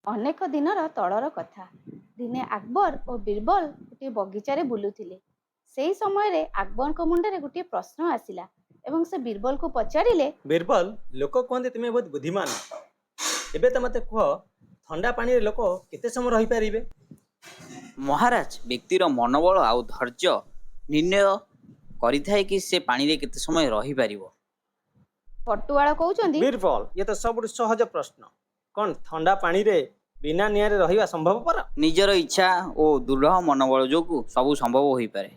ଅନେକ ଦିନର ତଳର କଥା। ଦିନେ ଆକବର ଓ ବୀରବଲ ଗୋଟିଏ ବଗିଚାରେ ବୁଲୁଥିଲେ। ସେହି ସମୟରେ ଆକବରଙ୍କ ମୁଣ୍ଡରେ ଗୋଟିଏ ପ୍ରଶ୍ନ ଆସିଲା ଏବଂ ସେ ବୀରବଲକୁ ପଚାରିଲେ, ବୀରବଲ, ଲୋକ କୁହନ୍ତି ତୁମେ ବହୁତ ବୁଦ୍ଧିମାନ। ଏବେ ତ ମୋତେ କୁହ, ଥଣ୍ଡା ପାଣିରେ ଲୋକ କେତେ ସମୟ ରହିପାରିବେ? ମହାରାଜ, ବ୍ୟକ୍ତିର ମନୋବଳ ଆଉ ଧୈର୍ଯ୍ୟ ନିର୍ଣ୍ଣୟ କରିଥାଏ କି ସେ ପାଣିରେ କେତେ ସମୟ ରହିପାରିବ। କଟୁଆଳ କହୁଛନ୍ତି, ବୀରବଲ, ଇଏ ତ ସବୁଠୁ ସହଜ ପ୍ରଶ୍ନ। କ'ଣ ଥଣ୍ଡା ପାଣିରେ ବିନା ନିଆଁରେ ରହିବା ସମ୍ଭବପର? ନିଜର ଇଚ୍ଛା ଓ ଦୃଢ଼ ମନୋବଳ ଯୋଗୁଁ ସବୁ ସମ୍ଭବ ହୋଇପାରେ।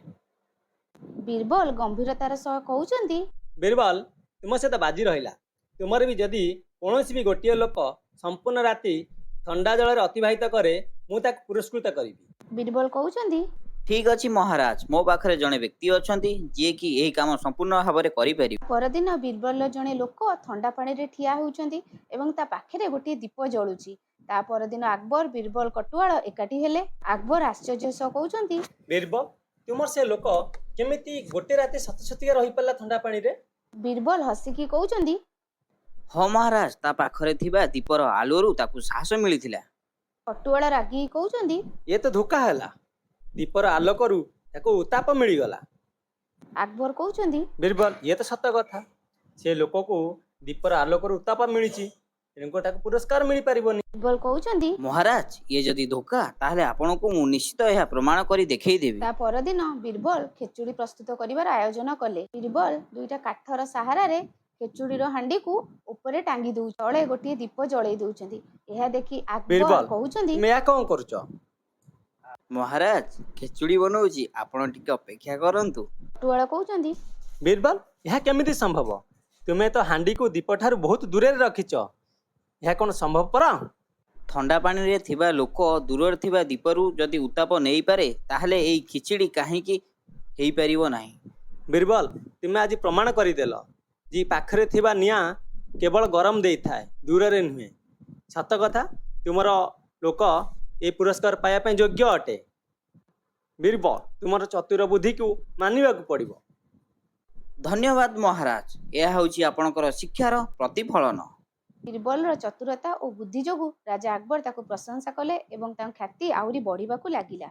ବୀରବଲ ଗମ୍ଭୀରତାର ସହ କହୁଛନ୍ତି, ବୀରବଲ, ତୁମ ସହିତ ବାଜି ରହିଲା। ତୁମର ବି ଯଦି କୌଣସି ବି ଗୋଟିଏ ଲୋକ ସମ୍ପୂର୍ଣ୍ଣ ରାତି ଥଣ୍ଡା ଜଳରେ ଅତିବାହିତ କରେ, ମୁଁ ତାକୁ ପୁରସ୍କୃତ କରିବି। ବୀରବଲ କହୁଛନ୍ତି, ଠିକ୍ ଅଛି ମହାରାଜ, ମୋ ପାଖରେ ଜଣେ ବ୍ୟକ୍ତି ଅଛନ୍ତି ଯିଏକି ଏହି କାମ ସମ୍ପୂର୍ଣ୍ଣ ଭାବରେ କରିପାରିବେ। ପରଦିନ ବୀରବଲର ଜଣେ ଲୋକ ଥଣ୍ଡା ପାଣିରେ ଠିଆ ହେଉଛନ୍ତି ଏବଂ ତା ପାଖରେ ଗୋଟିଏ ଦୀପ ଜଳୁଛି। ତା ପରଦିନ ଆକବର, ବୀରବଲ, କଟୁଆଳ ଏକାଠି ହେଲେ। ଆକବର ଆଶ୍ଚର୍ଯ୍ୟ ସହ କହୁଛନ୍ତି, ବୀରବଲ, ତୁମର ସେ ଲୋକ କେମିତି ଗୋଟେ ରାତି ସତସତିକା ରହିପାରିଲା ଥଣ୍ଡା ପାଣିରେ? ବୀରବଲ ହସିକି କହୁଛନ୍ତି, ହଁ ମହାରାଜ, ତା ପାଖରେ ଥିବା ଦୀପର ଆଲୋରୁ ତାକୁ ସାହସ ମିଳିଥିଲା। କଟୁଆଳ ରାଗିକି କହୁଛନ୍ତି, ଏ ତ ଧୋକା ହେଲା। ଦୀପର ଆଲୋକରୁ ତାକୁ ଉତ୍ତାପ ମିଳିଗଲା। ଆକବର କହୁଛନ୍ତି, ବୀରବଲ, ଇଏ ତ ସତ କଥା। ସେ ଲୋକକୁ ଦୀପର ଆଲୋକରୁ ଉତ୍ତାପ ମିଳିଛି, ତେଣୁ ତାକୁ ପୁରସ୍କାର ମିଳିପାରିବନି। ବୀରବଲ କହୁଛନ୍ତି, ମହାରାଜ, ଇଏ ଯଦି ଧୋକା ତାହେଲେ ଆପଣଙ୍କୁ ମୁଁ ନିଶ୍ଚିତ ଏହା ପ୍ରମାଣ କରି ଦେଖେଇଦେବି। ତା ପରଦିନ ବୀରବଲ ଖେଚୁଡ଼ି ପ୍ରସ୍ତୁତ କରିବାର ଆୟୋଜନ କଲେ। ବୀରବଲ ଦୁଇଟା କାଠର ସାହାରାରେ ଖେଚୁଡ଼ିର ହାଣ୍ଡିକୁ ଉପରେ ଟାଙ୍ଗି ଦେଉଛନ୍ତି। ତଳେ ଗୋଟିଏ ଦୀପ ଜଳେଇ ଦେଉଛନ୍ତି। ଏହା ଦେଖି ଆକବର ବୀରବଲ, କହୁଛନ୍ତି, ତୁମେ ଏହା କ'ଣ କରୁଛ? ମହାରାଜ, ଖେଚୁଡ଼ି ବନଉଛି, ଆପଣ ଟିକେ ଅପେକ୍ଷା କରନ୍ତୁ। କଟୁଆଳ କହୁଛନ୍ତି, ବୀରବଲ, ଏହା କେମିତି ସମ୍ଭବ? ତୁମେ ତ ହାଣ୍ଡିକୁ ଦୀପଠାରୁ ବହୁତ ଦୂରରେ ରଖିଛ। ଏହା କ'ଣ ସମ୍ଭବପର? ଥଣ୍ଡା ପାଣିରେ ଥିବା ଲୋକ ଦୂରରେ ଥିବା ଦୀପରୁ ଯଦି ଉତ୍ତାପ ନେଇପାରେ, ତାହେଲେ ଏହି ଖିଚିଡ଼ି କାହିଁକି ହେଇପାରିବ ନାହିଁ? ବୀରବଲ, ତୁମେ ଆଜି ପ୍ରମାଣ କରିଦେଲ ଯେ ପାଖରେ ଥିବା ନିଆଁ କେବଳ ଗରମ ଦେଇଥାଏ, ଦୂରରେ ନୁହେଁ। ସତ କଥା, ତୁମର ଲୋକ ଏ ପୁରସ୍କାର ପାଇବା ପାଇଁ ଯୋଗ୍ୟ ଅଟେ। ବୀରବଲ, ତୁମର ଚତୁର ବୁଦ୍ଧିକୁ ମାନିବାକୁ ପଡ଼ିବ। ଧନ୍ୟବାଦ ମହାରାଜ, ଏହା ହେଉଛି ଆପଣଙ୍କର ଶିକ୍ଷାର ପ୍ରତିଫଳନ। ବୀରବଲର ଚତୁରତା ଓ ବୁଦ୍ଧି ଯୋଗୁଁ ରାଜା ଆକବର ତାକୁ ପ୍ରଶଂସା କଲେ ଏବଂ ତାଙ୍କ ଖ୍ୟାତି ଆହୁରି ବଢ଼ିବାକୁ ଲାଗିଲା।